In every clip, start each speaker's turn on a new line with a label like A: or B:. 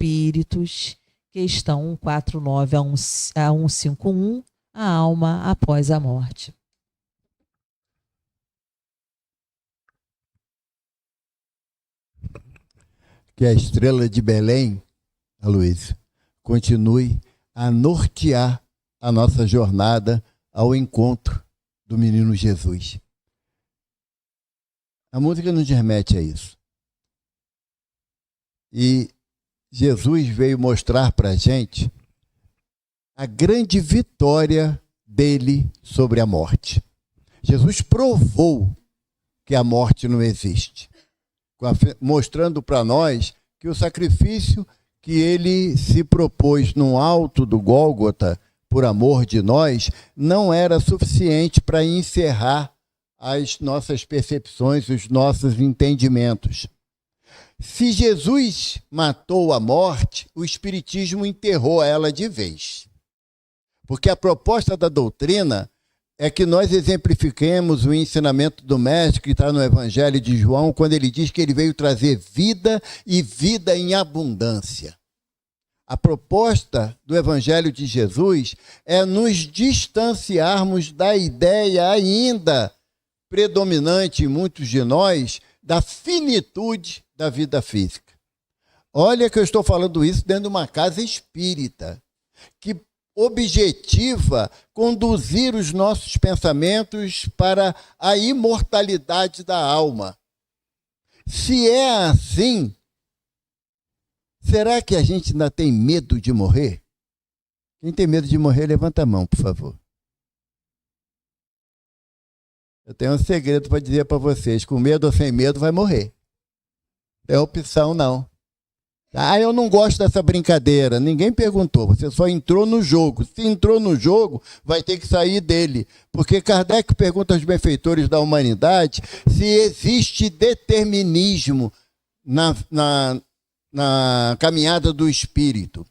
A: espíritos, questão 149 a 151, a alma após a morte.
B: Que a estrela de Belém, Aloysio, continue a nortear a nossa jornada ao encontro do menino Jesus. A música nos remete a isso. E Jesus veio mostrar para a gente a grande vitória dele sobre a morte. Jesus provou que a morte não existe, mostrando para nós que o sacrifício que ele se propôs no alto do Gólgota, por amor de nós, não era suficiente para encerrar as nossas percepções, os nossos entendimentos. Se Jesus matou a morte, o Espiritismo enterrou ela de vez. Porque a proposta da doutrina é que nós exemplifiquemos o ensinamento do Mestre, que está no Evangelho de João, quando ele diz que ele veio trazer vida e vida em abundância. A proposta do Evangelho de Jesus é nos distanciarmos da ideia ainda predominante em muitos de nós da finitude da vida física. Olha que eu estou falando isso dentro de uma casa espírita, que objetiva conduzir os nossos pensamentos para a imortalidade da alma. Se é assim, será que a gente ainda tem medo de morrer? Quem tem medo de morrer, levanta a mão, por favor. Eu tenho um segredo para dizer para vocês: com medo ou sem medo, vai morrer. Não tem opção, não. Eu não gosto dessa brincadeira. Ninguém perguntou, você só entrou no jogo. Se entrou no jogo, vai ter que sair dele. Porque Kardec pergunta aos benfeitores da humanidade se existe determinismo na caminhada do espírito.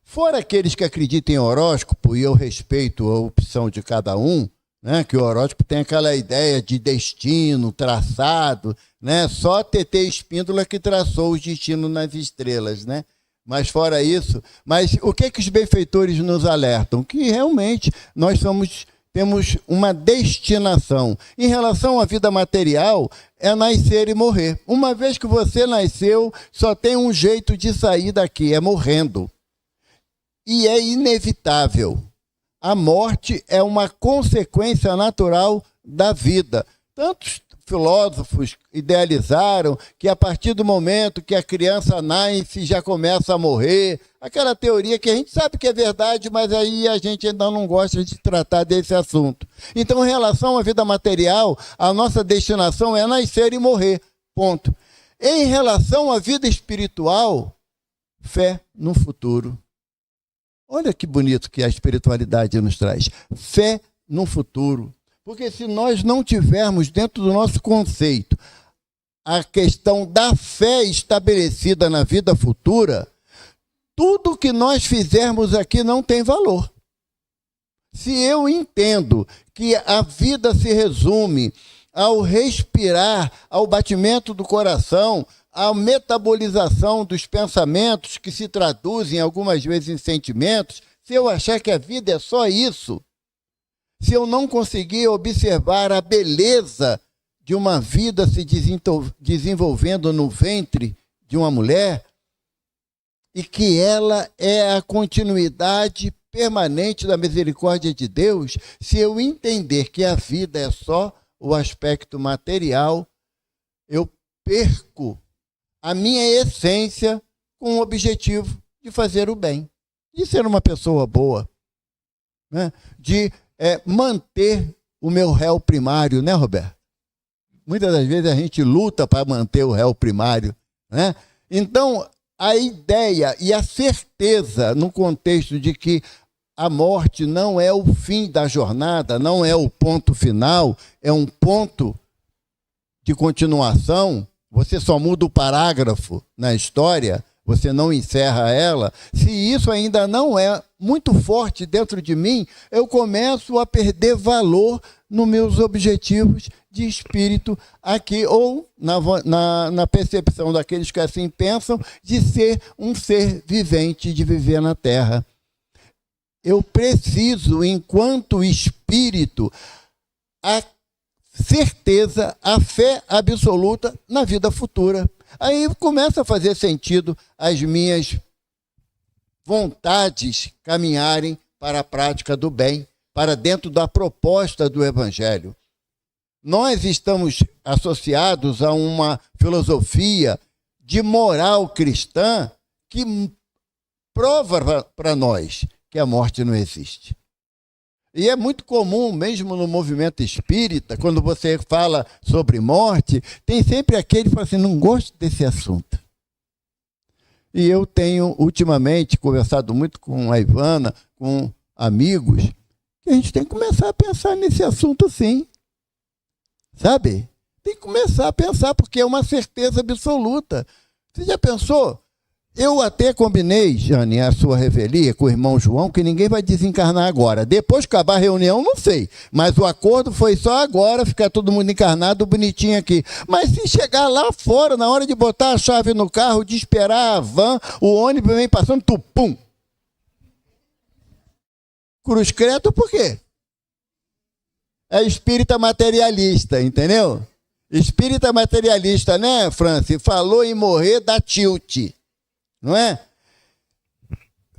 B: Fora aqueles que acreditam em horóscopo, e eu respeito a opção de cada um, né, que o horóscopo tem aquela ideia de destino traçado, né, só TT Espíndola que traçou os destinos nas estrelas, né? Mas fora isso, mas o que os benfeitores nos alertam? Que realmente nós temos uma destinação. Em relação à vida material, é nascer e morrer. Uma vez que você nasceu, só tem um jeito de sair daqui, é morrendo. E é inevitável. A morte é uma consequência natural da vida. Tantos filósofos idealizaram que a partir do momento que a criança nasce, já começa a morrer. Aquela teoria que a gente sabe que é verdade, mas aí a gente ainda não gosta de tratar desse assunto. Então, em relação à vida material, a nossa destinação é nascer e morrer. Ponto. Em relação à vida espiritual, fé no futuro. Olha que bonito que a espiritualidade nos traz. Fé no futuro. Porque se nós não tivermos dentro do nosso conceito a questão da fé estabelecida na vida futura, tudo que nós fizermos aqui não tem valor. Se eu entendo que a vida se resume ao respirar, ao batimento do coração, à metabolização dos pensamentos que se traduzem algumas vezes em sentimentos, se eu achar que a vida é só isso, se eu não conseguir observar a beleza de uma vida se desenvolvendo no ventre de uma mulher, e que ela é a continuidade permanente da misericórdia de Deus, se eu entender que a vida é só o aspecto material, eu perco a minha essência com o objetivo de fazer o bem, de ser uma pessoa boa, né? De manter o meu réu primário, né, Roberto? Muitas das vezes a gente luta para manter o réu primário, né? Então, a ideia e a certeza no contexto de que a morte não é o fim da jornada, não é o ponto final, é um ponto de continuação. Você só muda o parágrafo na história, você não encerra ela. Se isso ainda não é muito forte dentro de mim, eu começo a perder valor nos meus objetivos de espírito aqui, ou na percepção daqueles que assim pensam, de ser um ser vivente, de viver na Terra. Eu preciso, enquanto espírito, a certeza, a fé absoluta na vida futura. Aí começa a fazer sentido as minhas vontades caminharem para a prática do bem, para dentro da proposta do Evangelho. Nós estamos associados a uma filosofia de moral cristã que prova para nós que a morte não existe. E é muito comum, mesmo no movimento espírita, quando você fala sobre morte, tem sempre aquele que fala assim, não gosto desse assunto. E eu tenho, ultimamente, conversado muito com a Ivana, com amigos, que a gente tem que começar a pensar nesse assunto sim. Sabe? Tem que começar a pensar, porque é uma certeza absoluta. Você já pensou? Eu até combinei, Jane, a sua revelia com o irmão João, que ninguém vai desencarnar agora. Depois que acabar a reunião, não sei. Mas o acordo foi só agora, ficar todo mundo encarnado, bonitinho aqui. Mas se chegar lá fora, na hora de botar a chave no carro, de esperar a van, o ônibus vem passando, tupum. Cruz credo por quê? É espírita materialista, entendeu? Espírita materialista, né, Francis? Falou em morrer, dá tilt. Não é?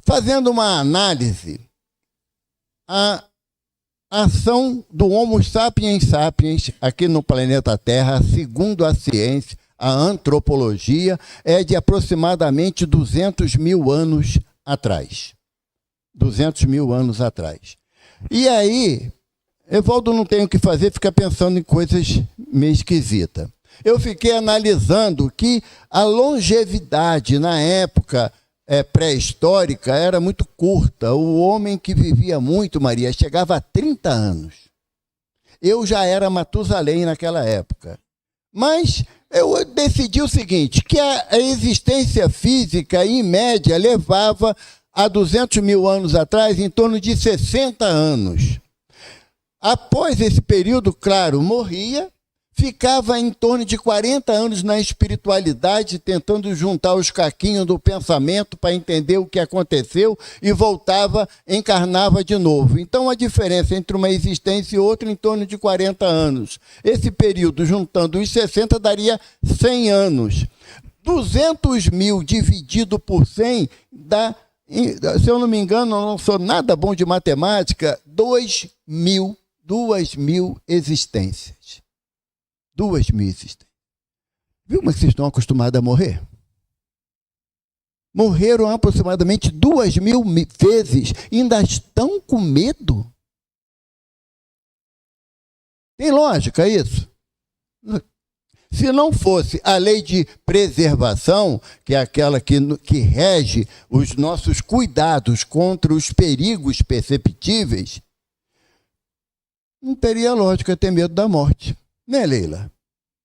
B: Fazendo uma análise, a ação do Homo sapiens sapiens aqui no planeta Terra, segundo a ciência, a antropologia, é de aproximadamente 200 mil anos atrás. 200 mil anos atrás. E aí, Evaldo não tem o que fazer, fica pensando em coisas meio esquisitas. Eu fiquei analisando que a longevidade na época pré-histórica era muito curta. O homem que vivia muito, Maria, chegava a 30 anos. Eu já era Matusalém naquela época. Mas eu decidi o seguinte, que a existência física, em média, levava há 200 mil anos atrás em torno de 60 anos. Após esse período, claro, morria, ficava em torno de 40 anos na espiritualidade, tentando juntar os caquinhos do pensamento para entender o que aconteceu e voltava, encarnava de novo. Então, a diferença entre uma existência e outra em torno de 40 anos. Esse período, juntando os 60, daria 100 anos. 200 mil dividido por 100 dá, se eu não me engano, eu não sou nada bom de matemática, 2 mil existências. 2.000 existências. Viu como é que vocês estão acostumados a morrer? Morreram aproximadamente 2.000 vezes e ainda estão com medo? Tem lógica isso? Se não fosse a lei de preservação, que é aquela que rege os nossos cuidados contra os perigos perceptíveis, não teria lógica ter medo da morte. Né, Leila?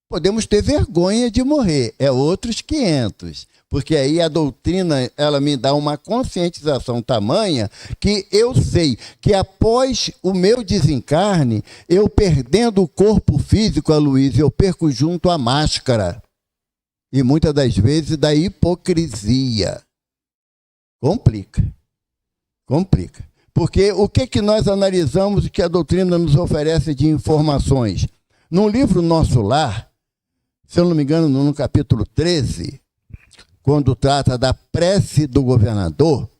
B: Podemos ter vergonha de morrer, é outros 500, porque aí a doutrina ela me dá uma conscientização tamanha que eu sei que após o meu desencarne, eu perdendo o corpo físico, Aloysio, eu perco junto a máscara. E muitas das vezes da hipocrisia. Complica. Porque o que nós analisamos e que a doutrina nos oferece de informações? No livro Nosso Lar, se eu não me engano, no capítulo 13, quando trata da prece do governador,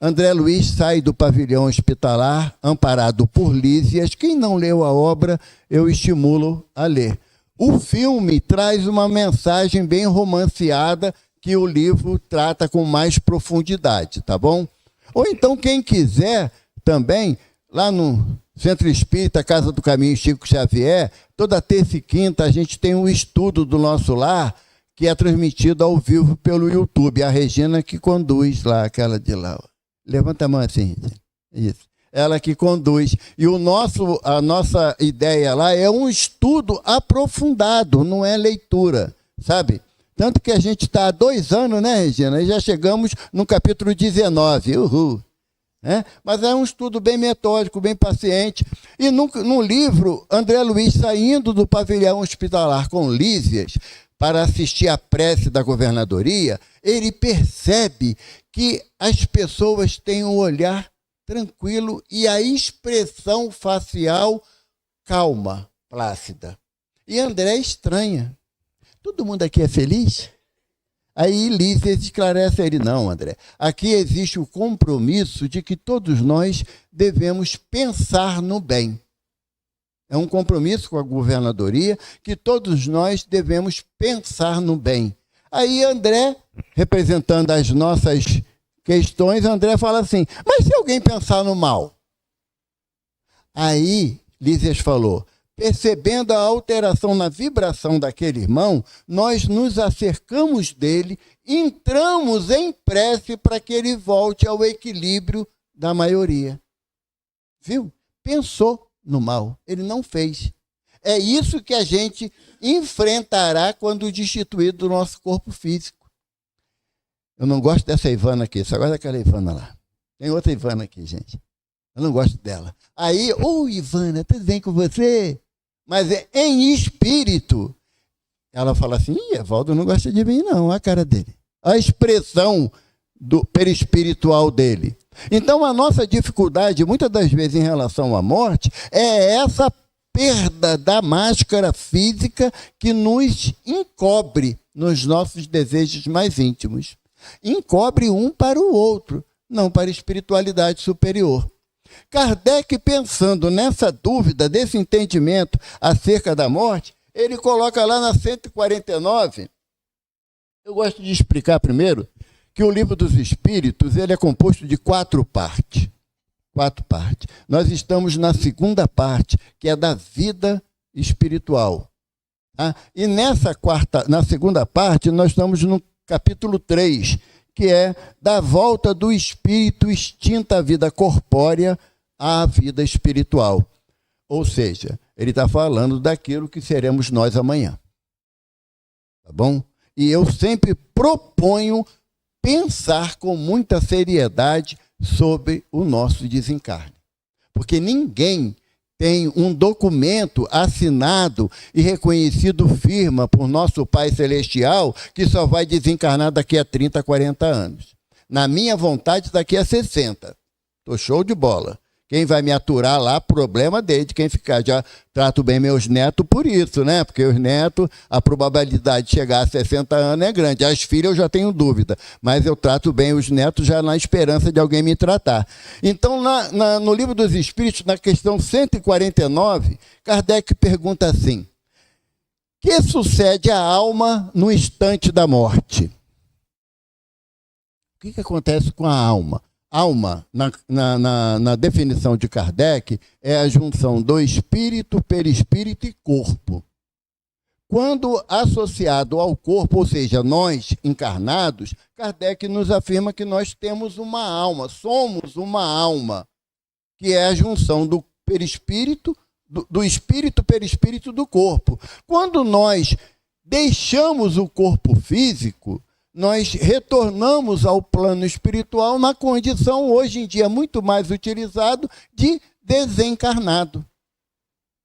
B: André Luiz sai do pavilhão hospitalar, amparado por Lísias. Quem não leu a obra, eu estimulo a ler. O filme traz uma mensagem bem romanceada que o livro trata com mais profundidade, tá bom? Ou então, quem quiser também, lá no Centro Espírita Casa do Caminho Chico Xavier, toda terça e quinta a gente tem um estudo do Nosso Lar que é transmitido ao vivo pelo YouTube. A Regina que conduz lá, aquela de lá. Levanta a mão assim. Isso. Ela que conduz. E a nossa ideia lá é um estudo aprofundado, não é leitura, sabe? Tanto que a gente está há 2 anos, né, Regina? E já chegamos no capítulo 19. Uhul! né? Mas é um estudo bem metódico, bem paciente. E no livro, André Luiz, saindo do pavilhão hospitalar com Lísias para assistir à prece da governadoria, ele percebe que as pessoas têm um olhar tranquilo e a expressão facial calma, plácida. E André estranha. Todo mundo aqui é feliz? Aí Lísias esclarece a ele: não, André, aqui existe o compromisso de que todos nós devemos pensar no bem. É um compromisso com a governadoria que todos nós devemos pensar no bem. Aí André, representando as nossas questões, André fala assim: mas se alguém pensar no mal? Aí Lísias falou: percebendo a alteração na vibração daquele irmão, nós nos acercamos dele, entramos em prece para que ele volte ao equilíbrio da maioria. Viu? Pensou no mal, ele não fez. É isso que a gente enfrentará quando destituído do nosso corpo físico. Eu não gosto dessa Ivana aqui, só gosto daquela Ivana lá. Tem outra Ivana aqui, gente. Eu não gosto dela. Aí, Ivana, tudo bem com você? Mas em espírito, ela fala assim: Evaldo não gosta de mim, não, a cara dele. A expressão do perispiritual dele. Então, a nossa dificuldade, muitas das vezes, em relação à morte, é essa perda da máscara física que nos encobre nos nossos desejos mais íntimos. Encobre um para o outro, não para a espiritualidade superior. Kardec, pensando nessa dúvida, desse entendimento acerca da morte, ele coloca lá na 149, eu gosto de explicar primeiro, que o Livro dos Espíritos ele é composto de 4 partes. 4 partes. Nós estamos na segunda parte, que é da vida espiritual. Tá? E na segunda parte, nós estamos no capítulo 3, que é da volta do espírito extinta à vida corpórea à vida espiritual. Ou seja, ele está falando daquilo que seremos nós amanhã. Tá bom? E eu sempre proponho pensar com muita seriedade sobre o nosso desencarne. Porque ninguém tem um documento assinado e reconhecido firme por nosso Pai Celestial que só vai desencarnar daqui a 30, 40 anos. Na minha vontade, daqui a 60. Estou show de bola. Quem vai me aturar lá, problema dele, de quem ficar. Já trato bem meus netos por isso, né? Porque os netos, a probabilidade de chegar a 60 anos é grande. As filhas eu já tenho dúvida, mas eu trato bem os netos já na esperança de alguém me tratar. Então, no Livro dos Espíritos, na questão 149, Kardec pergunta assim: o que sucede à alma no instante da morte? O que acontece com a alma? Alma, na definição de Kardec, é a junção do espírito, perispírito e corpo. Quando associado ao corpo, ou seja, nós encarnados, Kardec nos afirma que nós temos uma alma, somos uma alma, que é a junção do perispírito, do espírito, perispírito do corpo. Quando nós deixamos o corpo físico, nós retornamos ao plano espiritual na condição, hoje em dia, muito mais utilizado, de desencarnado.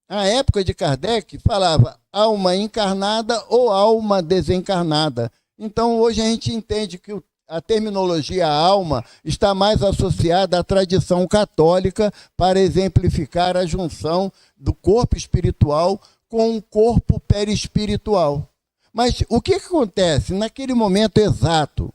B: Na época de Kardec, falava alma encarnada ou alma desencarnada. Então, hoje a gente entende que a terminologia alma está mais associada à tradição católica para exemplificar a junção do corpo espiritual com o corpo perispiritual. Mas o que acontece naquele momento exato?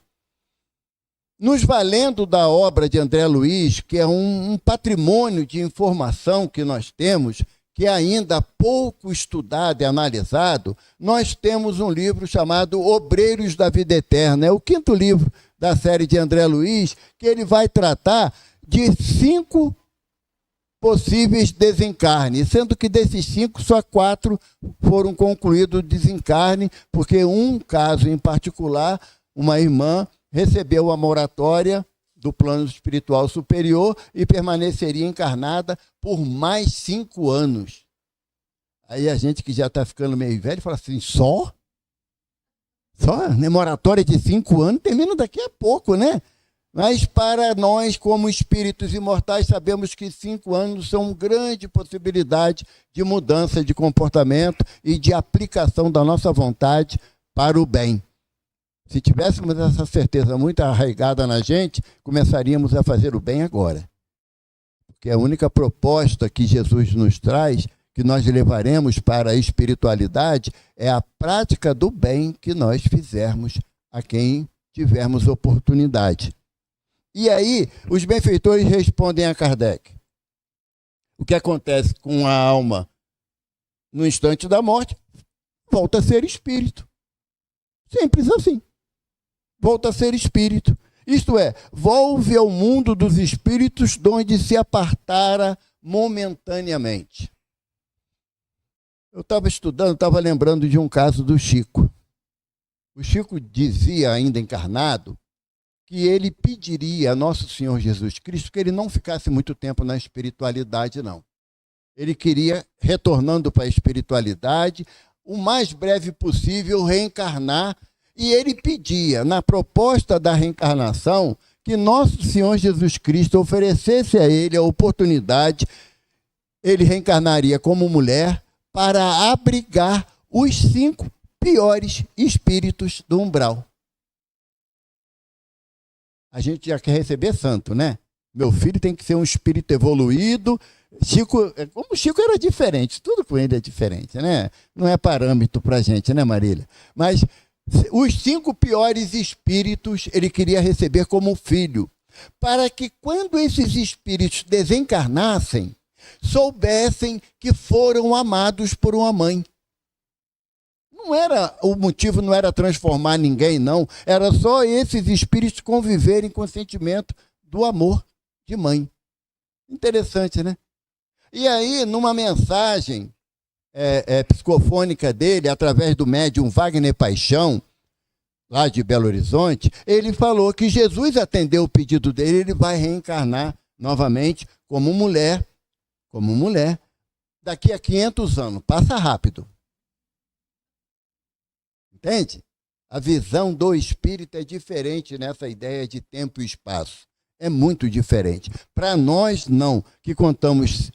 B: Nos valendo da obra de André Luiz, que é um patrimônio de informação que nós temos, que é ainda pouco estudado e analisado, nós temos um livro chamado Obreiros da Vida Eterna. É o 5º livro da série de André Luiz, que ele vai tratar de 5 possíveis desencarnes, sendo que desses 5, só 4 foram concluídos o desencarne, porque um caso em particular, uma irmã recebeu a moratória do plano espiritual superior e permaneceria encarnada por mais 5 anos. Aí a gente que já está ficando meio velho fala assim: só? Só? Né? Moratória de 5 anos termina daqui a pouco, né? Mas para nós, como espíritos imortais, sabemos que 5 anos são uma grande possibilidade de mudança de comportamento e de aplicação da nossa vontade para o bem. Se tivéssemos essa certeza muito arraigada na gente, começaríamos a fazer o bem agora. Porque a única proposta que Jesus nos traz, que nós levaremos para a espiritualidade, é a prática do bem que nós fizermos a quem tivermos oportunidade. E aí, os benfeitores respondem a Kardec. O que acontece com a alma no instante da morte, volta a ser espírito. Simples assim. Volta a ser espírito. Isto é, volve ao mundo dos espíritos de onde se apartara momentaneamente. Eu estava estudando, estava lembrando de um caso do Chico. O Chico dizia, ainda encarnado, que ele pediria a Nosso Senhor Jesus Cristo que ele não ficasse muito tempo na espiritualidade, não. Ele queria, retornando para a espiritualidade, o mais breve possível, reencarnar. E ele pedia, na proposta da reencarnação, que Nosso Senhor Jesus Cristo oferecesse a ele a oportunidade, ele reencarnaria como mulher, para abrigar os 5 piores espíritos do umbral. A gente já quer receber santo, né? Meu filho tem que ser um espírito evoluído. Como o Chico era diferente, tudo com ele é diferente, né? Não é parâmetro para a gente, né, Marília? Mas os 5 piores espíritos ele queria receber como filho, para que quando esses espíritos desencarnassem, soubessem que foram amados por uma mãe. O motivo não era transformar ninguém, não. Era só esses espíritos conviverem com o sentimento do amor de mãe. Interessante, né? E aí, numa mensagem psicofônica dele, através do médium Wagner Paixão, lá de Belo Horizonte, ele falou que Jesus atendeu o pedido dele, ele vai reencarnar novamente como mulher, daqui a 500 anos. Passa rápido. Entende? A visão do espírito é diferente nessa ideia de tempo e espaço. É muito diferente. Para nós, não, que contamos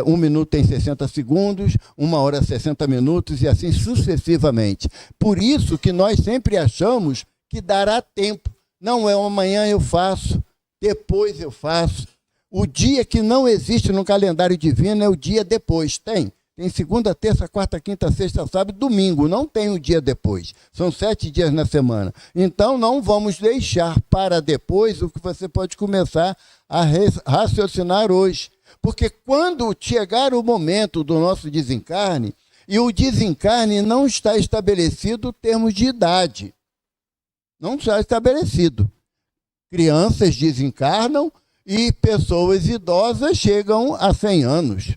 B: 1 minuto tem 60 segundos, 1 hora 60 minutos e assim sucessivamente. Por isso que nós sempre achamos que dará tempo. Não é amanhã eu faço, depois eu faço. O dia que não existe no calendário divino é o dia depois. Tem segunda, terça, quarta, quinta, sexta, sábado, domingo. Não tem o dia depois. São 7 dias na semana. Então, não vamos deixar para depois o que você pode começar a raciocinar hoje. Porque quando chegar o momento do nosso desencarne, e o desencarne não está estabelecido termos de idade. Não está estabelecido. Crianças desencarnam e pessoas idosas chegam a 100 anos.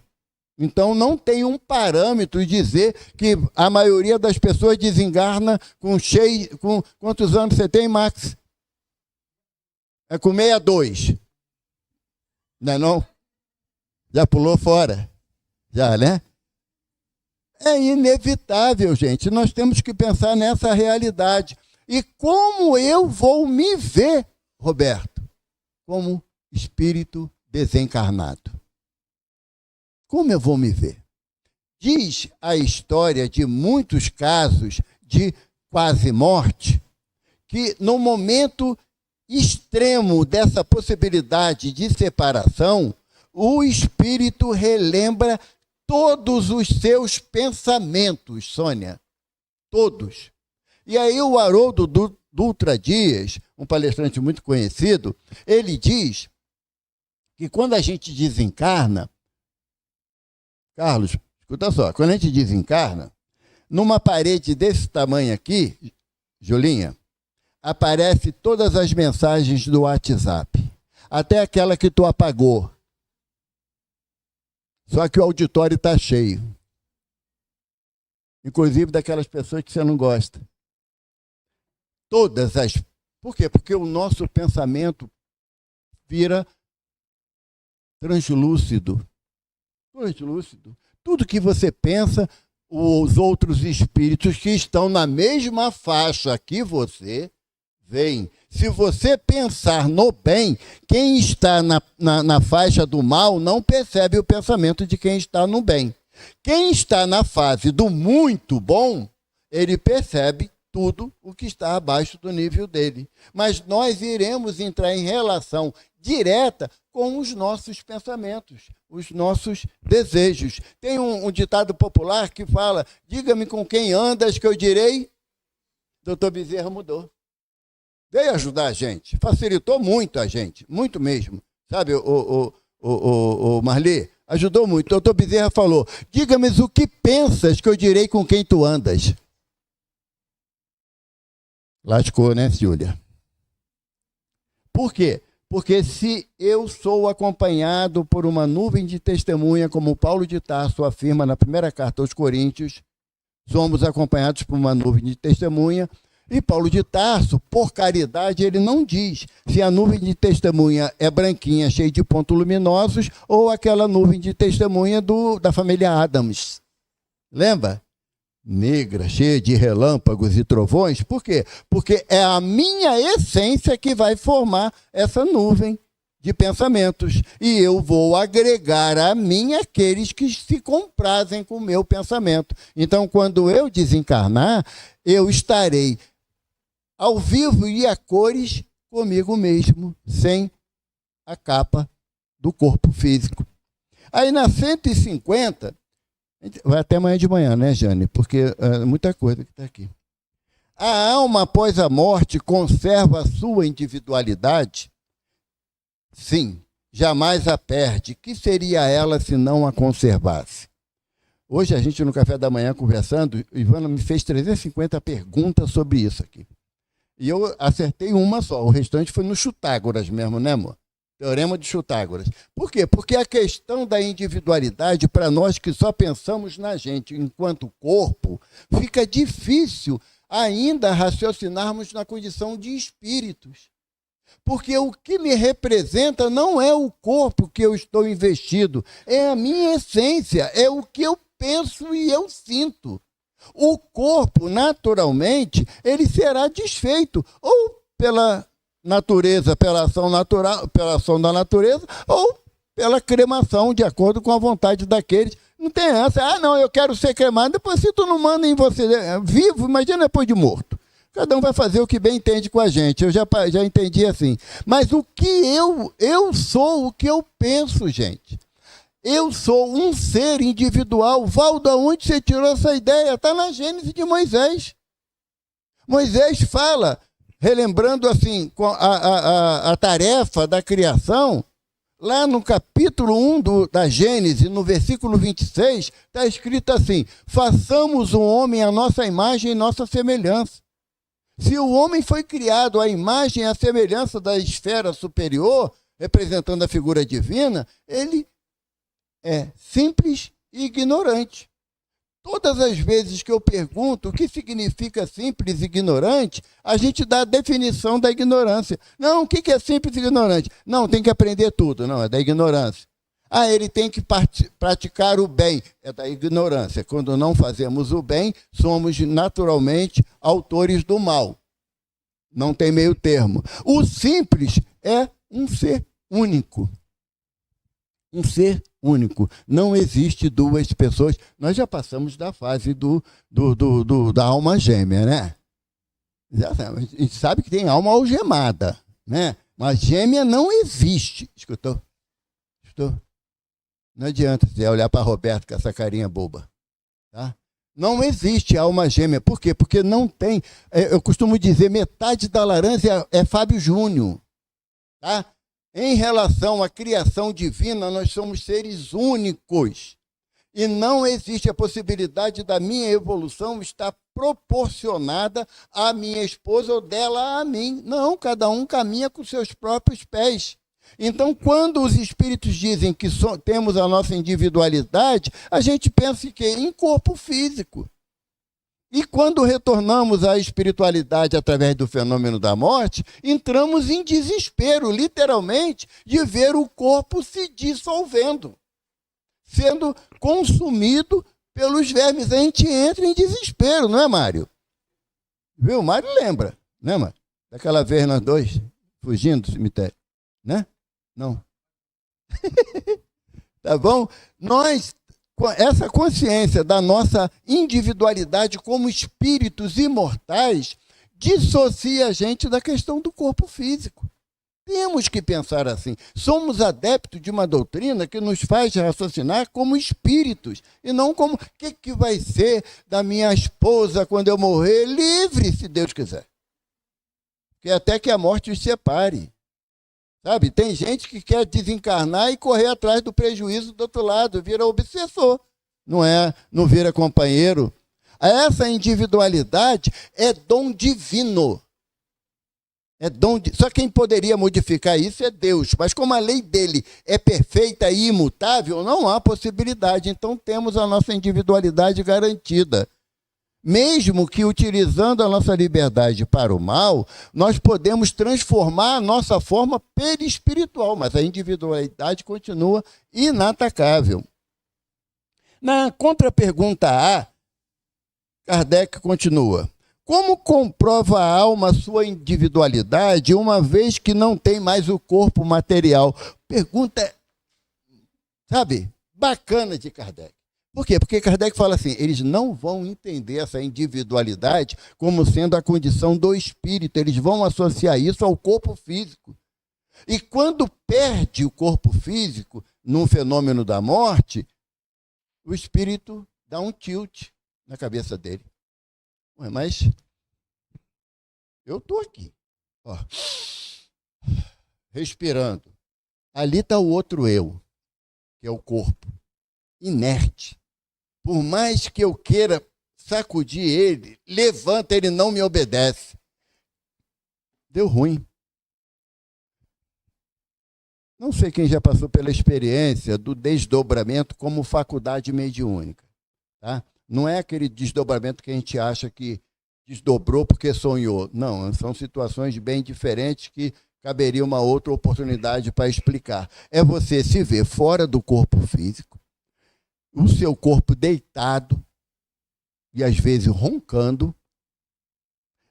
B: Então, não tem um parâmetro dizer que a maioria das pessoas desencarna com quantos anos você tem, Max? É com 62. Não é não? Já pulou fora? Já, né? É inevitável, gente. Nós temos que pensar nessa realidade. E como eu vou me ver, Roberto? Como espírito desencarnado. Como eu vou me ver? Diz a história de muitos casos de quase morte, que no momento extremo dessa possibilidade de separação, o espírito relembra todos os seus pensamentos, Sônia. Todos. E aí o Haroldo Dutra Dias, um palestrante muito conhecido, ele diz que quando a gente desencarna, Carlos, escuta só, quando a gente desencarna, numa parede desse tamanho aqui, Julinha, aparece todas as mensagens do WhatsApp, até aquela que tu apagou. Só que o auditório está cheio. Inclusive daquelas pessoas que você não gosta. Todas as... Por quê? Porque o nosso pensamento vira translúcido. Translúcido. Tudo que você pensa, os outros espíritos que estão na mesma faixa que você, veem. se você pensar no bem, quem está na faixa do mal não percebe o pensamento de quem está no bem. Quem está na fase do muito bom, ele percebe tudo o que está abaixo do nível dele. Mas nós iremos entrar em relação direta com os nossos pensamentos, os nossos desejos. Tem um ditado popular que fala: diga-me com quem andas que eu direi. Doutor Bezerra mudou. Veio ajudar a gente, facilitou muito a gente, muito mesmo. Sabe, o Marli? Ajudou muito. Doutor Bezerra falou: diga-me o que pensas que eu direi com quem tu andas. Lascou, né, Júlia? Por quê? Porque se eu sou acompanhado por uma nuvem de testemunha, como Paulo de Tarso afirma na primeira carta aos Coríntios, somos acompanhados por uma nuvem de testemunha. E Paulo de Tarso, por caridade, ele não diz se a nuvem de testemunha é branquinha, cheia de pontos luminosos, ou aquela nuvem de testemunha da família Adams. Lembra? Negra, cheia de relâmpagos e trovões. Por quê? Porque é a minha essência que vai formar essa nuvem de pensamentos. E eu vou agregar a mim aqueles que se comprazem com o meu pensamento. Então, quando eu desencarnar, eu estarei ao vivo e a cores comigo mesmo, sem a capa do corpo físico. Aí na 150, vai até amanhã de manhã, né, Jane? Porque é muita coisa que está aqui. A alma após a morte conserva a sua individualidade? Sim, jamais a perde. Que seria ela se não a conservasse? Hoje a gente no café da manhã conversando, Ivana me fez 350 perguntas sobre isso aqui. E eu acertei uma só, o restante foi no Chutágoras mesmo, né, amor? Teorema de Chutágoras. Por quê? Porque a questão da individualidade, para nós que só pensamos na gente enquanto corpo, fica difícil ainda raciocinarmos na condição de espíritos. Porque o que me representa não é o corpo que eu estou investido, é a minha essência, é o que eu penso e eu sinto. O corpo, naturalmente, ele será desfeito, ou pela natureza, pela ação natural, pela ação da natureza, ou pela cremação, de acordo com a vontade daqueles. Não tem essa, não, eu quero ser cremado, depois se tu não manda em você vivo, imagina depois de morto. Cada um vai fazer o que bem entende com a gente, eu já entendi assim. Mas o que eu sou, o que eu penso, gente. Eu sou um ser individual. Val, de onde você tirou essa ideia? Está na Gênesis de Moisés. Moisés fala, relembrando assim a tarefa da criação, lá no capítulo 1 da Gênesis, no versículo 26, está escrito assim: façamos o homem à nossa imagem e nossa semelhança. Se o homem foi criado à imagem e à semelhança da esfera superior, representando a figura divina, ele é simples e ignorante. Todas as vezes que eu pergunto o que significa simples e ignorante, a gente dá a definição da ignorância. Não, o que é simples e ignorante? Não, tem que aprender tudo. Não, é da ignorância. Ele tem que praticar o bem. É da ignorância. Quando não fazemos o bem, somos naturalmente autores do mal. Não tem meio termo. O simples é um ser único. Um ser único. Não existe duas pessoas. Nós já passamos da fase da alma gêmea, né? A gente sabe que tem alma algemada, né? Mas gêmea não existe. Escutou? Não adianta você olhar para Roberto com essa carinha boba. Tá? Não existe alma gêmea. Por quê? Porque não tem. Eu costumo dizer, metade da laranja é Fábio Júnior. Tá? Em relação à criação divina, nós somos seres únicos. E não existe a possibilidade da minha evolução estar proporcionada à minha esposa ou dela a mim. Não, cada um caminha com seus próprios pés. Então, quando os espíritos dizem que temos a nossa individualidade, a gente pensa que em corpo físico. E quando retornamos à espiritualidade através do fenômeno da morte, entramos em desespero, literalmente, de ver o corpo se dissolvendo, sendo consumido pelos vermes. A gente entra em desespero, não é, Mário? Viu? Mário lembra, né, Mário? Daquela vez nós dois, fugindo do cemitério. Né? Não. Tá bom? Nós, essa consciência da nossa individualidade como espíritos imortais, dissocia a gente da questão do corpo físico. Temos que pensar assim. Somos adeptos de uma doutrina que nos faz raciocinar como espíritos e não como o que vai ser da minha esposa quando eu morrer. Livre, se Deus quiser. Porque até que a morte os separe. Sabe? Tem gente que quer desencarnar e correr atrás do prejuízo do outro lado, vira obsessor, não vira companheiro. Essa individualidade é dom divino. Só quem poderia modificar isso é Deus. Mas como a lei dele é perfeita e imutável, não há possibilidade. Então temos a nossa individualidade garantida. Mesmo que utilizando a nossa liberdade para o mal, nós podemos transformar a nossa forma perispiritual, mas a individualidade continua inatacável. Na contrapergunta A, Kardec continua: como comprova a alma sua individualidade, uma vez que não tem mais o corpo material? Pergunta, sabe, bacana de Kardec. Por quê? Porque Kardec fala assim, eles não vão entender essa individualidade como sendo a condição do espírito, eles vão associar isso ao corpo físico. E quando perde o corpo físico, num fenômeno da morte, o espírito dá um tilt na cabeça dele. Ué, mas eu estou aqui, ó, respirando. Ali está o outro eu, que é o corpo, inerte. Por mais que eu queira sacudir ele, levanta, ele não me obedece. Deu ruim. Não sei quem já passou pela experiência do desdobramento como faculdade mediúnica. Tá? Não é aquele desdobramento que a gente acha que desdobrou porque sonhou. Não, são situações bem diferentes que caberia uma outra oportunidade para explicar. É você se ver fora do corpo físico, o seu corpo deitado e às vezes roncando,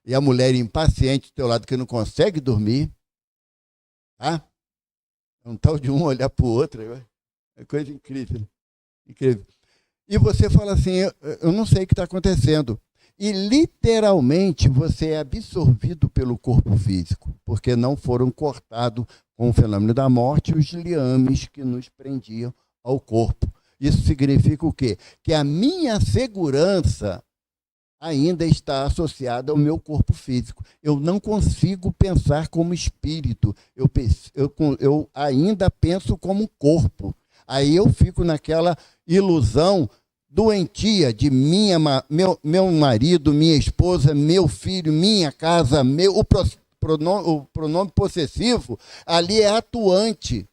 B: e a mulher impaciente do teu lado que não consegue dormir, tá? É um tal de um olhar para o outro, é coisa incrível, incrível. E você fala assim, eu não sei o que está acontecendo. E literalmente você é absorvido pelo corpo físico, porque não foram cortados com o fenômeno da morte os liames que nos prendiam ao corpo. Isso significa o quê? Que a minha segurança ainda está associada ao meu corpo físico. Eu não consigo pensar como espírito. Eu ainda penso como corpo. Aí eu fico naquela ilusão doentia de meu marido, minha esposa, meu filho, minha casa, o pronome possessivo ali é atuante.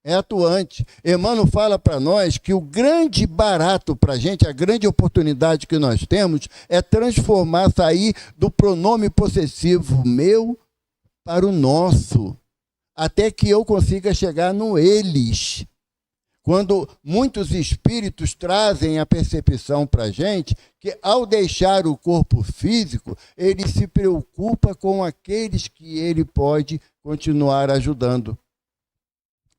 B: É atuante. Emmanuel fala para nós que o grande barato para a gente, a grande oportunidade que nós temos é transformar, sair do pronome possessivo meu para o nosso, até que eu consiga chegar no eles. Quando muitos espíritos trazem a percepção para a gente que, ao deixar o corpo físico, ele se preocupa com aqueles que ele pode continuar ajudando.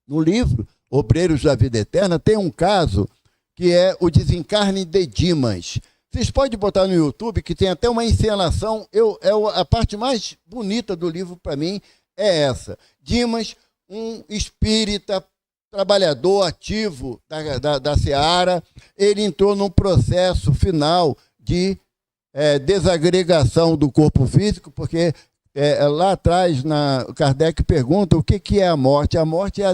B: No livro Obreiros da Vida Eterna tem um caso que é o desencarne de Dimas. Vocês podem botar no YouTube, que tem até uma encenação. A parte mais bonita do livro para mim é essa. Dimas, um espírita trabalhador ativo da Seara, ele entrou num processo final de desagregação do corpo físico, porque lá atrás, Kardec pergunta o que é a morte. A morte é a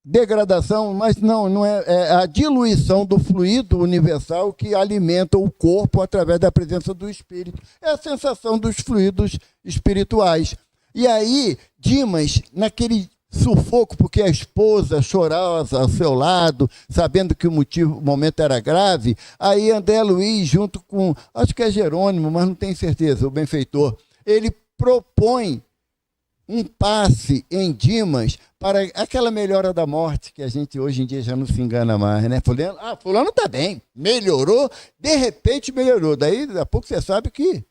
B: degradação, mas não é a diluição do fluido universal que alimenta o corpo através da presença do espírito. É a sensação dos fluidos espirituais. E aí, Dimas, naquele sufoco, porque a esposa chorava ao seu lado, sabendo que o momento era grave, aí André Luiz, junto com, acho que é Jerônimo, mas não tenho certeza, o benfeitor, ele propõe um passe em Dimas para aquela melhora da morte, que a gente hoje em dia já não se engana mais, né? Fulano está bem, melhorou, de repente melhorou. Daí, daqui a pouco você sabe que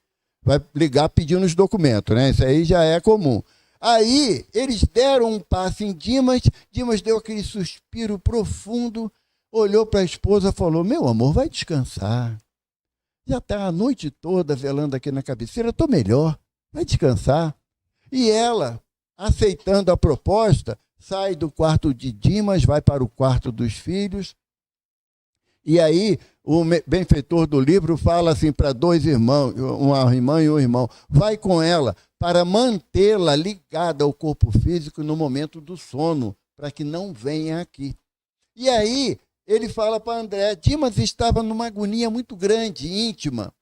B: vai ligar pedindo os documentos, né? Isso aí já é comum. Aí, eles deram um passe em Dimas, Dimas deu aquele suspiro profundo, olhou para a esposa e falou: meu amor, vai descansar. Já está a noite toda velando aqui na cabeceira, estou melhor, vai descansar. E ela, aceitando a proposta, sai do quarto de Dimas, vai para o quarto dos filhos. E aí, o benfeitor do livro fala assim para dois irmãos, uma irmã e um irmão: vai com ela para mantê-la ligada ao corpo físico no momento do sono, para que não venha aqui. E aí, ele fala para André, Dimas estava numa agonia muito grande, íntima,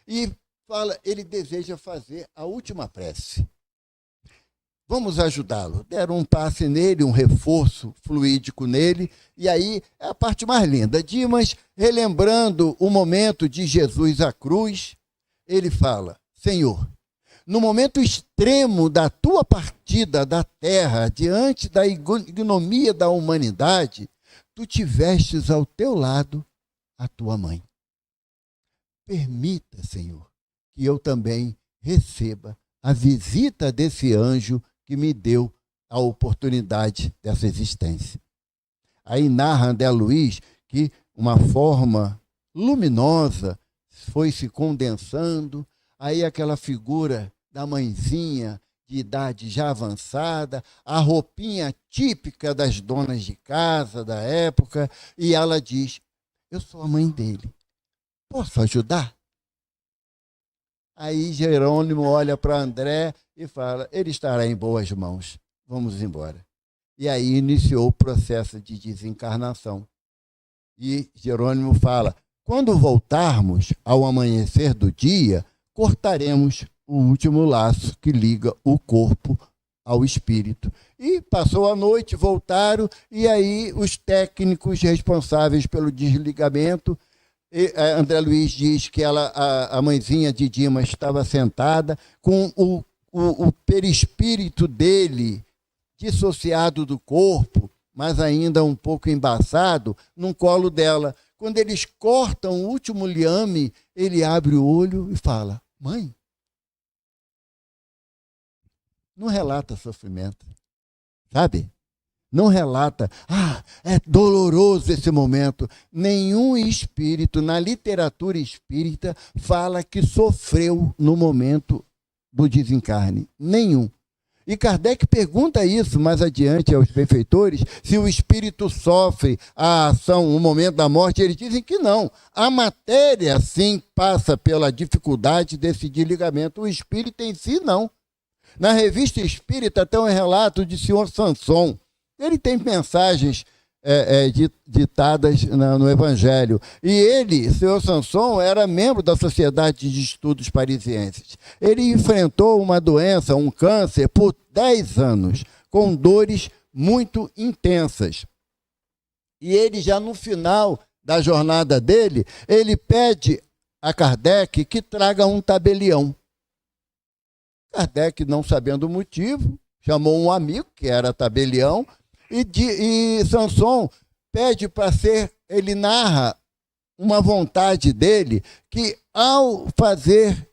B: e fala, ele deseja fazer a última prece. Vamos ajudá-lo. Deram um passe nele, um reforço fluídico nele, e aí é a parte mais linda. Dimas, relembrando o momento de Jesus à cruz, ele fala: Senhor, no momento extremo da tua partida da terra, diante da ignomia da humanidade, tu tivestes ao teu lado a tua mãe. Permita, Senhor, que eu também receba a visita desse anjo que me deu a oportunidade dessa existência. Aí narra André Luiz que uma forma luminosa foi se condensando, aí aquela figura da mãezinha de idade já avançada, a roupinha típica das donas de casa da época, e ela diz: eu sou a mãe dele, posso ajudar? Aí Jerônimo olha para André e fala: ele estará em boas mãos, vamos embora. E aí iniciou o processo de desencarnação. E Jerônimo fala: quando voltarmos ao amanhecer do dia, cortaremos o último laço que liga o corpo ao espírito. E passou a noite, voltaram, e aí os técnicos responsáveis pelo desligamento, André Luiz diz que a mãezinha de Dimas estava sentada com o perispírito dele dissociado do corpo, mas ainda um pouco embaçado, no colo dela. Quando eles cortam o último liame, ele abre o olho e fala: mãe. Não relata sofrimento, sabe? Não relata, é doloroso esse momento. Nenhum espírito, na literatura espírita, fala que sofreu no momento do desencarne. Nenhum. E Kardec pergunta isso mais adiante aos benfeitores, se o espírito sofre a ação, o momento da morte. Eles dizem que não. A matéria, sim, passa pela dificuldade desse desligamento. O espírito em si, não. Na Revista Espírita tem um relato de senhor Sanson. Ele tem mensagens ditadas no Evangelho. E ele, senhor Sanson, era membro da Sociedade de Estudos Parisienses. Ele enfrentou uma doença, um câncer, por 10 anos, com dores muito intensas. E ele, já no final da jornada dele, ele pede a Kardec que traga um tabelião. Kardec, não sabendo o motivo, chamou um amigo, que era tabelião, e Sanson pede para ser, ele narra uma vontade dele, que ao fazer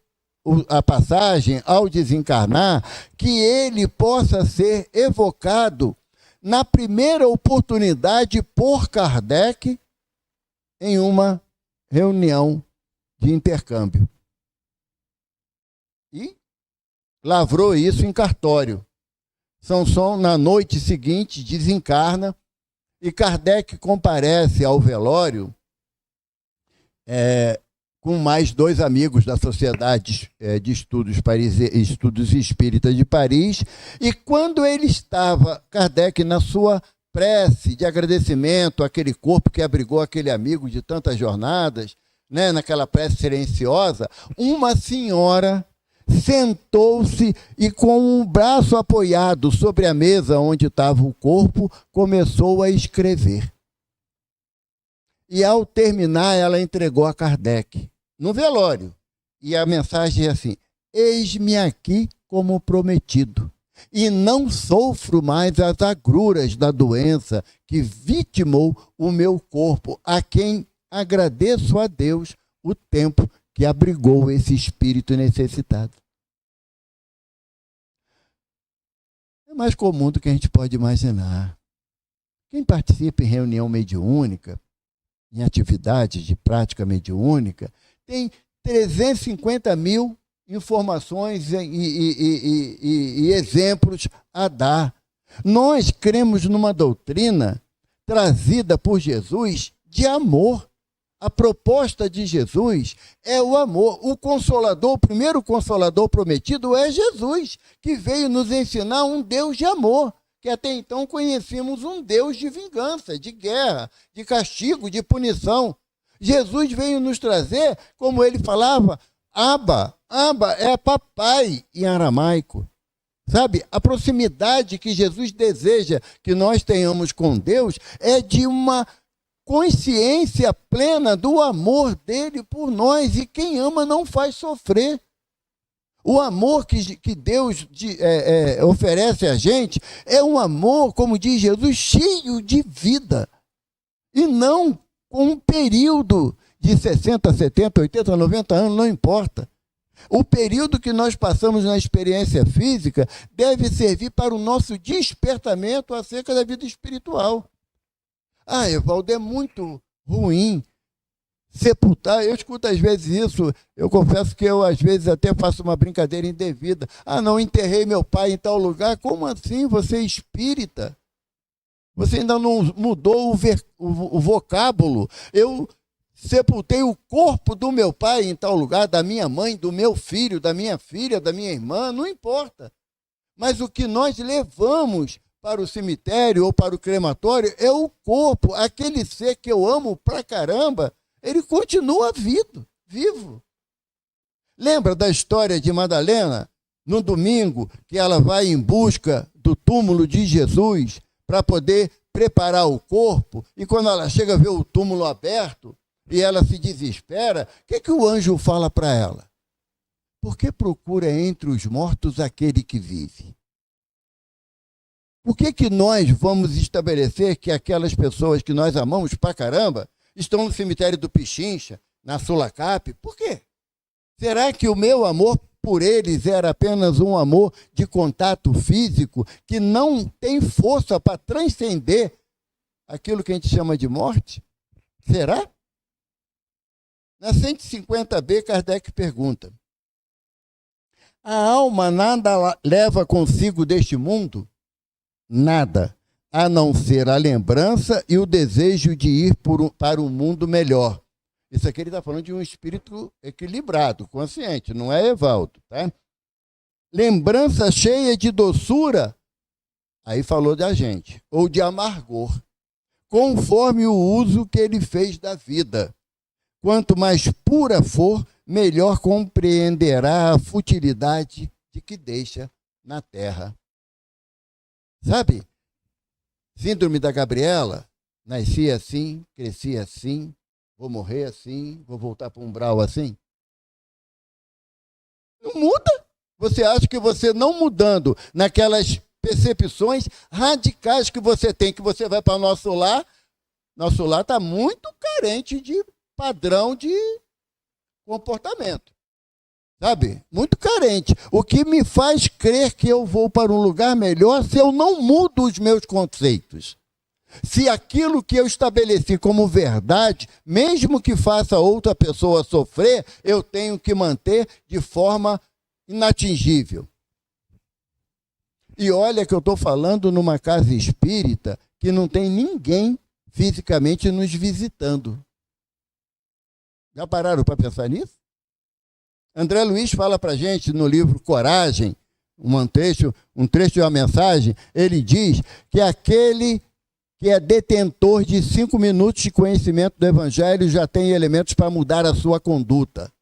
B: a passagem, ao desencarnar, que ele possa ser evocado na primeira oportunidade por Kardec em uma reunião de intercâmbio. E lavrou isso em cartório. Sanson, na noite seguinte, desencarna e Kardec comparece ao velório com mais 2 amigos da Sociedade de Estudos Espíritas de Paris. E quando ele estava, Kardec, na sua prece de agradecimento àquele corpo que abrigou aquele amigo de tantas jornadas, né, naquela prece silenciosa, uma senhora sentou-se e, com um braço apoiado sobre a mesa onde estava o corpo, começou a escrever. E, ao terminar, ela entregou a Kardec, no velório. E a mensagem é assim: eis-me aqui como prometido. e não sofro mais as agruras da doença que vitimou o meu corpo, a quem agradeço a Deus o tempo que abrigou esse espírito necessitado. É mais comum do que a gente pode imaginar. Quem participa em reunião mediúnica, em atividades de prática mediúnica, tem 350 mil informações e exemplos a dar. Nós cremos numa doutrina trazida por Jesus de amor. A proposta de Jesus é o amor. O Consolador, o primeiro Consolador prometido é Jesus, que veio nos ensinar um Deus de amor, que até então conhecíamos um Deus de vingança, de guerra, de castigo, de punição. Jesus veio nos trazer, como ele falava, Abba. Abba é papai em aramaico. Sabe, a proximidade que Jesus deseja que nós tenhamos com Deus é de uma consciência plena do amor dele por nós. E quem ama não faz sofrer. O amor que Deus oferece a gente é um amor, como diz Jesus, cheio de vida. E não com um período de 60, 70, 80, 90 anos, não importa. O período que nós passamos na experiência física deve servir para o nosso despertamento acerca da vida espiritual. Ah, Evaldo, é muito ruim sepultar. Eu escuto às vezes isso, eu confesso que eu às vezes até faço uma brincadeira indevida. Ah, não, enterrei meu pai em tal lugar. Como assim? Você é espírita? Você ainda não mudou o vocábulo. Eu sepultei o corpo do meu pai em tal lugar, da minha mãe, do meu filho, da minha filha, da minha irmã, não importa. Mas o que nós levamos para o cemitério ou para o crematório é o corpo. Aquele ser que eu amo pra caramba, ele continua vivo. Lembra da história de Madalena, no domingo, que ela vai em busca do túmulo de Jesus para poder preparar o corpo, e quando ela chega a ver o túmulo aberto, e ela se desespera, o que o anjo fala para ela? Por que procura entre os mortos aquele que vive? Por que nós vamos estabelecer que aquelas pessoas que nós amamos pra caramba estão no cemitério do Pichincha, na Sulacap? Por quê? Será que o meu amor por eles era apenas um amor de contato físico que não tem força para transcender aquilo que a gente chama de morte? Será? Na 150b, Kardec pergunta: a alma nada leva consigo deste mundo? Nada, a não ser a lembrança e o desejo de ir para um mundo melhor. Isso aqui ele está falando de um espírito equilibrado, consciente, não é Evaldo, tá? Lembrança cheia de doçura, aí falou da gente, ou de amargor, conforme o uso que ele fez da vida. Quanto mais pura for, melhor compreenderá a futilidade de que deixa na terra. Sabe? Síndrome da Gabriela, nasci assim, cresci assim, vou morrer assim, vou voltar para o umbral assim. Não muda. Você acha que você não mudando naquelas percepções radicais que você tem, que você vai para o nosso lar está muito carente de padrão de comportamento. Sabe? Muito carente. O que me faz crer que eu vou para um lugar melhor se eu não mudo os meus conceitos. Se aquilo que eu estabeleci como verdade, mesmo que faça outra pessoa sofrer, eu tenho que manter de forma inatingível. E olha que eu estou falando numa casa espírita que não tem ninguém fisicamente nos visitando. Já pararam para pensar nisso? André Luiz fala para a gente no livro Coragem, um trecho de uma mensagem, ele diz que aquele que é detentor de 5 minutos de conhecimento do Evangelho já tem elementos para mudar a sua conduta.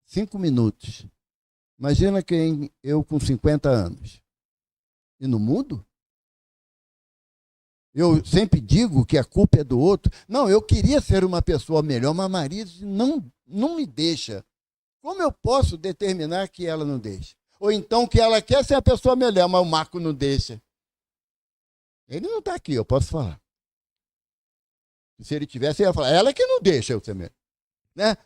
B: 5 minutos. Imagina eu com 50 anos. E não mudo? Eu sempre digo que a culpa é do outro. Não, eu queria ser uma pessoa melhor, mas Marisa não me deixa. Como eu posso determinar que ela não deixa? Ou então que ela quer ser a pessoa melhor, mas o Marco não deixa. Ele não está aqui, eu posso falar. Se ele tivesse, ele ia falar, ela que não deixa eu ser melhor. Né?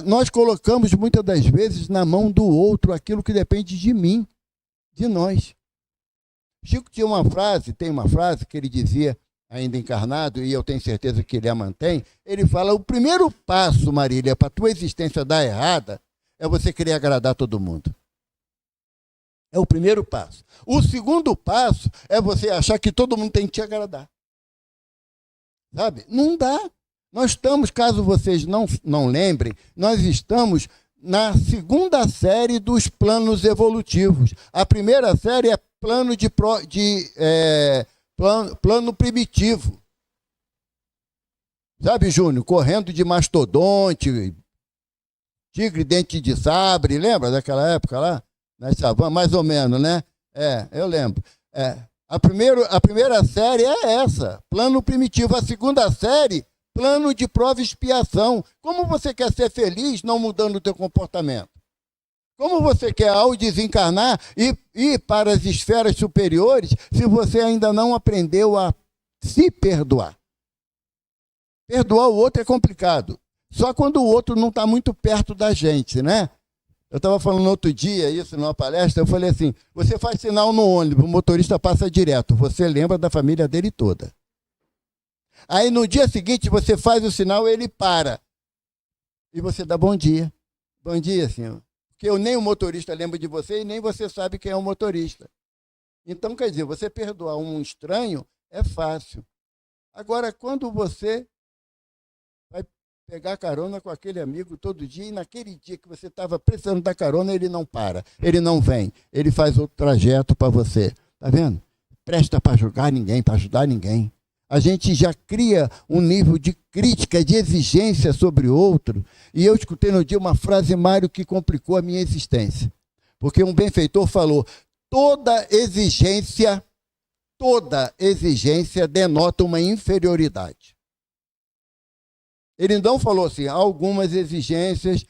B: Nós colocamos muitas das vezes na mão do outro aquilo que depende de mim, de nós. Chico tem uma frase que ele dizia, ainda encarnado, e eu tenho certeza que ele a mantém. Ele fala, o primeiro passo, Marília, para a tua existência dar errada, é você querer agradar todo mundo. É o primeiro passo. O segundo passo é você achar que todo mundo tem que te agradar. Sabe? Não dá. Nós estamos, caso vocês não lembrem, nós estamos na segunda série dos planos evolutivos. A primeira série é plano primitivo. Sabe, Júnior? Correndo de mastodonte, tigre dente de sabre, lembra daquela época lá? Na savana, mais ou menos, né? Eu lembro. A primeira série é essa, plano primitivo. A segunda série, plano de prova e expiação. Como você quer ser feliz não mudando o teu comportamento? Como você quer, ao desencarnar, ir para as esferas superiores, se você ainda não aprendeu a se perdoar? Perdoar o outro é complicado. Só quando o outro não está muito perto da gente, né? Eu estava falando outro dia, isso numa palestra, eu falei assim, você faz sinal no ônibus, o motorista passa direto, você lembra da família dele toda. Aí no dia seguinte você faz o sinal, ele para. E você dá bom dia. Bom dia, senhor. Porque nem o motorista lembra de você e nem você sabe quem é o motorista. Então, quer dizer, você perdoar um estranho é fácil. Agora, quando você vai pegar carona com aquele amigo todo dia e naquele dia que você estava precisando da carona, ele não para, ele não vem, ele faz outro trajeto para você. Tá vendo? Presta para julgar ninguém, para ajudar ninguém. A gente já cria um nível de crítica, de exigência sobre o outro. E eu escutei no dia uma frase, Mário, que complicou a minha existência. Porque um benfeitor falou, toda exigência denota uma inferioridade. Ele não falou assim, algumas exigências,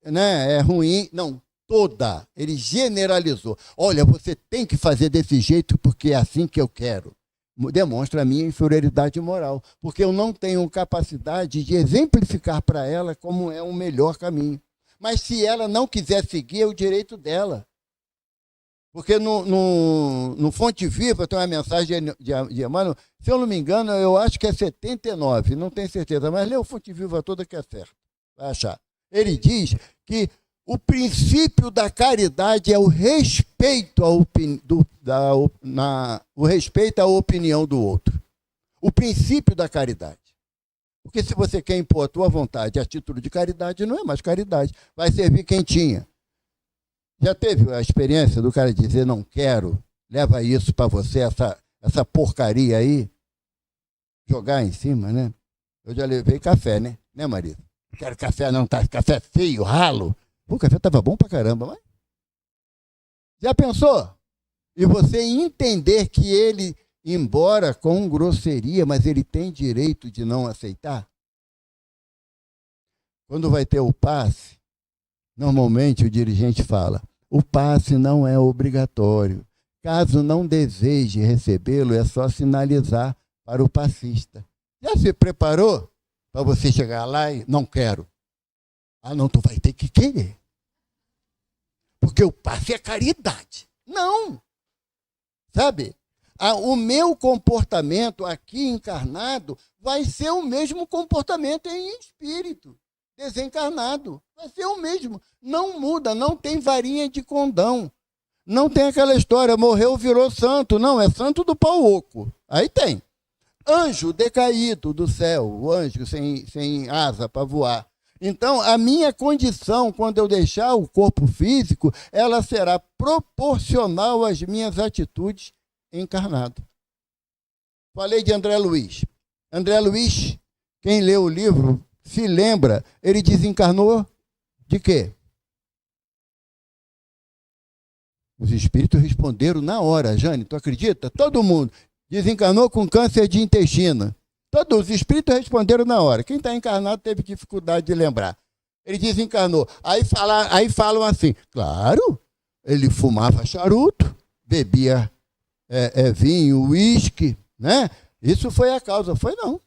B: né, é ruim. Não, toda. Ele generalizou. Olha, você tem que fazer desse jeito porque é assim que eu quero. Demonstra a minha inferioridade moral, porque eu não tenho capacidade de exemplificar para ela como é o melhor caminho. Mas se ela não quiser seguir, é o direito dela. Porque no Fonte Viva tem uma mensagem de Emmanuel, se eu não me engano, eu acho que é 79, não tenho certeza, mas lê o Fonte Viva toda que é certo, vai achar. Ele diz que o princípio da caridade é o respeito à opinião do outro. O princípio da caridade. Porque se você quer impor a tua vontade a título de caridade, não é mais caridade. Vai servir quem tinha. Já teve a experiência do cara dizer, não quero, leva isso para você, essa porcaria aí, jogar em cima, né? Eu já levei café, né? Né, marido? Quero café não, tá? Café feio, ralo. O café estava bom pra caramba, mas... Já pensou? E você entender que ele, embora com grosseria, mas ele tem direito de não aceitar? Quando vai ter o passe, normalmente o dirigente fala, o passe não é obrigatório. Caso não deseje recebê-lo, é só sinalizar para o passista. Já se preparou para você chegar lá e não quero? Ah, não, tu vai ter que querer. Porque o passe é caridade. Não. Sabe? O meu comportamento aqui encarnado vai ser o mesmo comportamento em espírito. Desencarnado. Vai ser o mesmo. Não muda, não tem varinha de condão. Não tem aquela história, morreu, virou santo. Não, é santo do pau oco. Aí tem. Anjo decaído do céu, o anjo sem asa para voar. Então, a minha condição, quando eu deixar o corpo físico, ela será proporcional às minhas atitudes encarnado. Falei de André Luiz. André Luiz, quem lê o livro, se lembra, ele desencarnou de quê? Os espíritos responderam na hora. Jane, tu acredita? Todo mundo desencarnou com câncer de intestino. Todos os espíritos responderam na hora. Quem está encarnado teve dificuldade de lembrar. Ele desencarnou. Aí falam assim, claro, Ele fumava charuto, bebia vinho, uísque, né? Isso foi a causa, foi não.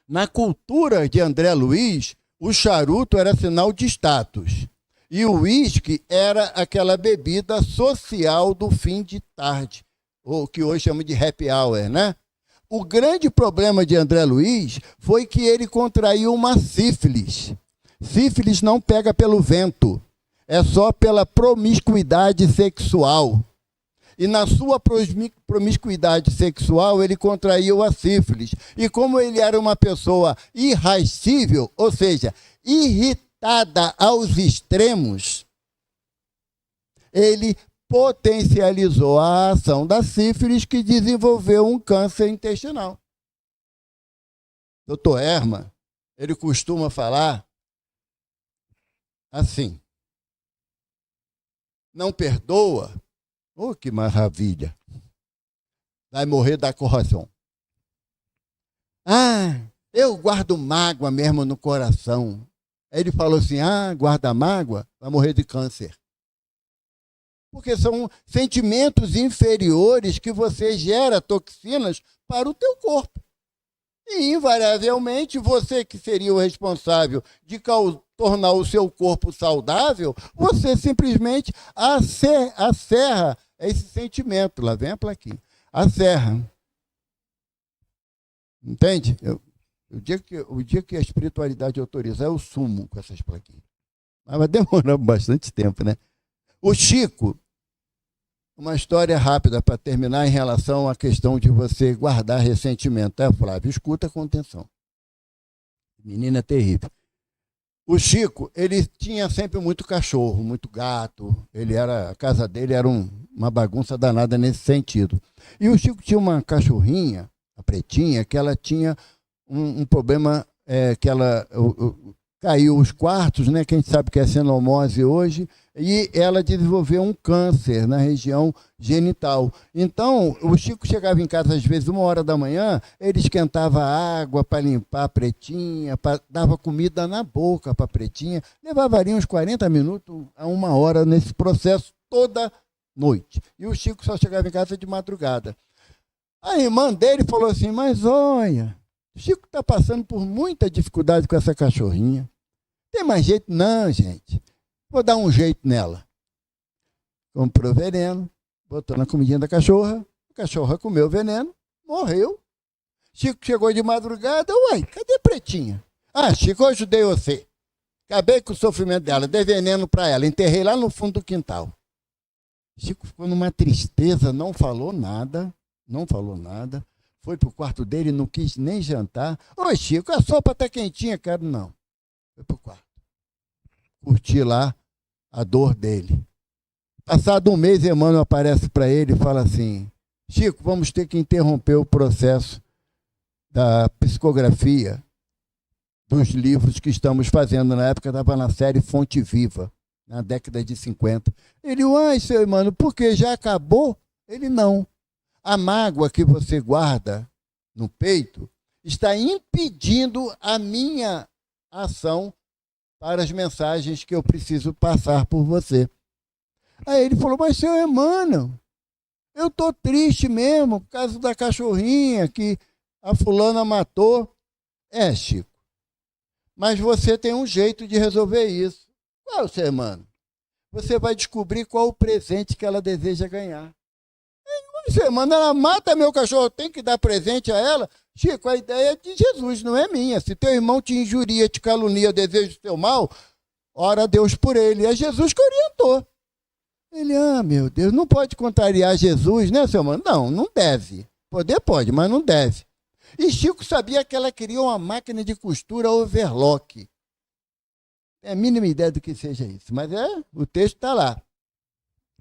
B: Na cultura de André Luiz, o charuto era sinal de status. E o uísque era aquela bebida social do fim de tarde, ou que hoje chama de happy hour, né? O grande problema de André Luiz foi que ele contraiu uma sífilis. Sífilis não pega pelo vento, é só pela promiscuidade sexual. E na sua promiscuidade sexual, ele contraiu a sífilis. E como ele era uma pessoa irascível, ou seja, irritada aos extremos, ele potencializou a ação da sífilis, que desenvolveu um câncer intestinal. Dr. Herman, ele costuma falar assim: não perdoa, oh, que maravilha, vai morrer da corrosão. Ah, eu guardo mágoa mesmo no coração. Aí ele falou assim: ah, guarda mágoa, vai morrer de câncer. Porque são sentimentos inferiores que você gera toxinas para o teu corpo. E, invariavelmente, você que seria o responsável de tornar o seu corpo saudável, você simplesmente acerra esse sentimento. Lá vem a plaquinha. Acerra. Entende? O dia que a espiritualidade autorizar, eu sumo com essas plaquinhas. Mas vai demorar bastante tempo, né? O Chico, uma história rápida para terminar em relação à questão de você guardar ressentimento. Tá, Flávio? Escuta com atenção. Menina terrível. O Chico, ele tinha sempre muito cachorro, muito gato. A casa dele era uma bagunça danada nesse sentido. E o Chico tinha uma cachorrinha, a pretinha, que ela tinha um problema, que ela caiu os quartos, né? Que a gente sabe que é senomose hoje, e ela desenvolveu um câncer na região genital. Então, o Chico chegava em casa, às vezes, 1h da manhã, ele esquentava água para limpar a pretinha, dava comida na boca para a pretinha, levaria uns 40 minutos a 1h nesse processo toda noite. E o Chico só chegava em casa de madrugada. A irmã dele falou assim: mas olha, o Chico está passando por muita dificuldade com essa cachorrinha. Tem mais jeito? Não, gente. Vou dar um jeito nela. Comprou veneno, botou na comidinha da cachorra, a cachorra comeu o veneno, morreu. Chico chegou de madrugada: uai, cadê a pretinha? Ah, Chico, eu ajudei você. Acabei com o sofrimento dela, dei veneno para ela, enterrei lá no fundo do quintal. Chico ficou numa tristeza, não falou nada. Foi pro quarto dele, não quis nem jantar. Ô, Chico, a sopa tá quentinha, cara. Não. Foi pro quarto. Curti lá a dor dele. Passado um mês, Emmanuel aparece para ele e fala assim: Chico, vamos ter que interromper o processo da psicografia dos livros que estamos fazendo. Na época estava na série Fonte Viva, na década de 50. Ele: uai, seu Emmanuel, por que já acabou? Ele: não. A mágoa que você guarda no peito está impedindo a minha ação para as mensagens que eu preciso passar por você. Aí ele falou: mas seu Emmanuel, eu estou triste mesmo por causa da cachorrinha que a fulana matou. É, Chico, mas você tem um jeito de resolver isso. Qual, seu Emmanuel? Você vai descobrir qual o presente que ela deseja ganhar. Seu Emmanuel, ela mata meu cachorro, tem que dar presente a ela? Chico, a ideia é de Jesus, não é minha. Se teu irmão te injuria, te calunia, deseja o teu mal, ora a Deus por ele. É Jesus que orientou. Ele: ah, meu Deus, não pode contrariar Jesus, né, seu Emmanuel? Não, não deve. Poder pode, mas não deve. E Chico sabia que ela queria uma máquina de costura overlock. Tem a mínima ideia do que seja isso, mas o texto está lá,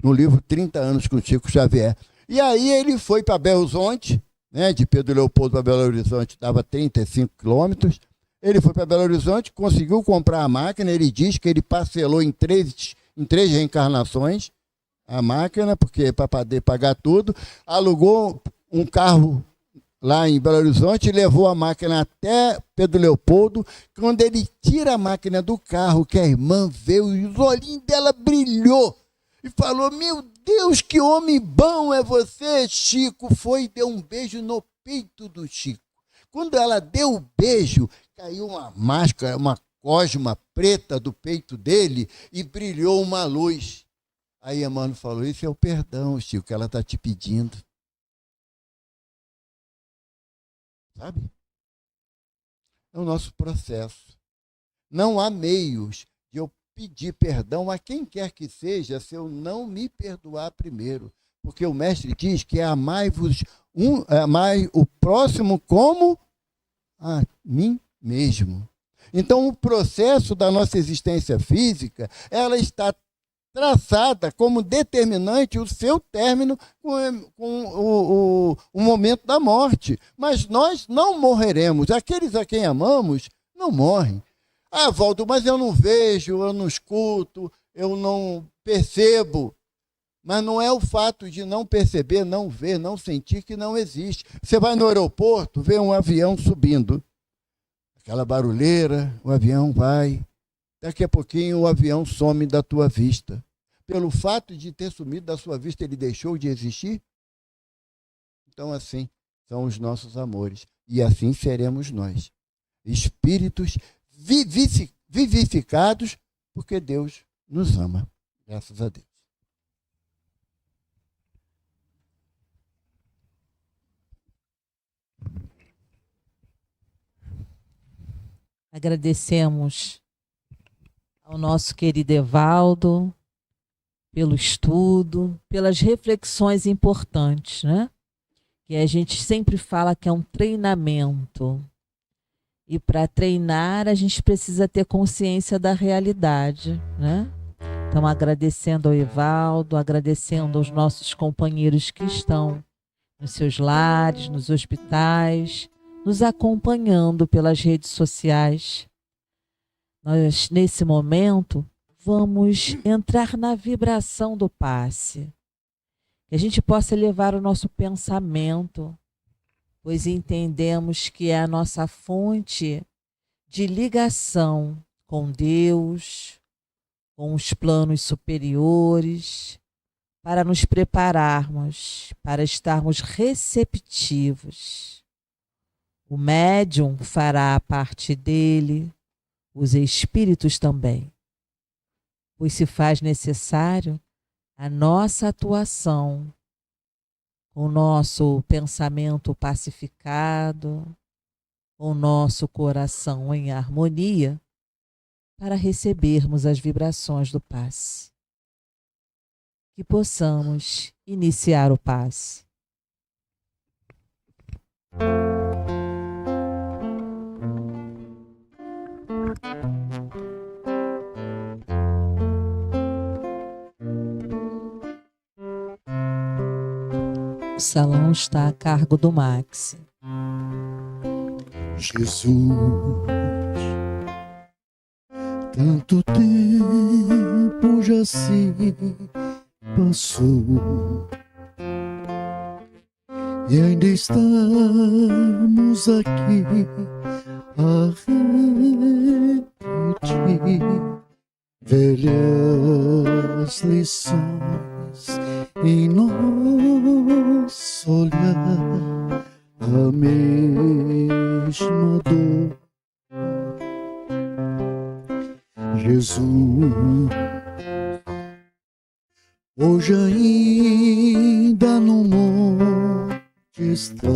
B: no livro 30 anos com Chico Xavier. E aí ele foi para Belo Horizonte, né, de Pedro Leopoldo para Belo Horizonte dava 35 quilômetros. Ele foi para Belo Horizonte, conseguiu comprar a máquina. Ele diz que ele parcelou em três reencarnações a máquina, porque para poder pagar tudo. Alugou um carro lá em Belo Horizonte e levou a máquina até Pedro Leopoldo. Quando ele tira a máquina do carro, que a irmã veio e os olhinhos dela brilhou. e falou: meu Deus, que homem bom é você. Chico foi e deu um beijo no peito do Chico. Quando ela deu o beijo, caiu uma máscara, uma cosma preta do peito dele e brilhou uma luz. Aí Emmanuel falou: isso é o perdão, Chico, que ela está te pedindo. Sabe? É o nosso processo. Não há meios de eu pedir perdão a quem quer que seja se eu não me perdoar primeiro. Porque o mestre diz que é amai-vos amai o próximo como a mim mesmo. Então, o processo da nossa existência física, ela está traçada como determinante o seu término com o momento da morte. Mas nós não morreremos. Aqueles a quem amamos não morrem. Ah, Valdo, mas eu não vejo, eu não escuto, eu não percebo. Mas não é o fato de não perceber, não ver, não sentir que não existe. Você vai no aeroporto, vê um avião subindo. Aquela barulheira, o avião vai. Daqui a pouquinho o avião some da tua vista. Pelo fato de ter sumido da sua vista, ele deixou de existir? Então, assim são os nossos amores. E assim seremos nós. Espíritos vivificados porque Deus nos ama. Graças a Deus.
A: Agradecemos ao nosso querido Evaldo pelo estudo, pelas reflexões importantes, né? Que a gente sempre fala que é um treinamento. E para treinar, a gente precisa ter consciência da realidade, né? Então, agradecendo ao Evaldo, agradecendo aos nossos companheiros que estão nos seus lares, nos hospitais, nos acompanhando pelas redes sociais. Nós, nesse momento, vamos entrar na vibração do passe. Que a gente possa elevar o nosso pensamento, pois entendemos que é a nossa fonte de ligação com Deus, com os planos superiores, para nos prepararmos, para estarmos receptivos. O médium fará a parte dele, os espíritos também, pois se faz necessário a nossa atuação, com o nosso pensamento pacificado, com o nosso coração em harmonia, para recebermos as vibrações do passe. Que possamos iniciar o passe. O salão está a cargo do Max.
C: Jesus, tanto tempo já se passou e ainda estamos aqui a repetir velhas lições em nosso olhar, a mesma dor. Jesus, hoje ainda no monte estás,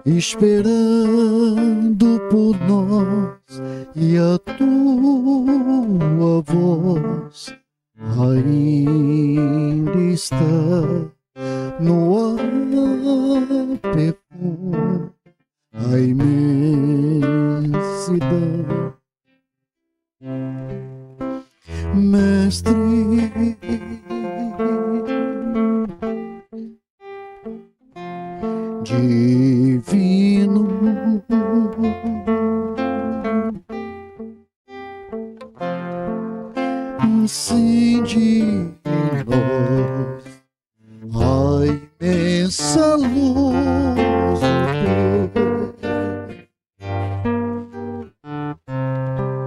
C: esperando por nós, e a tua voz ainda está no ar, perfume a imensidão. Mestre, divino, acende em nós a imensa luz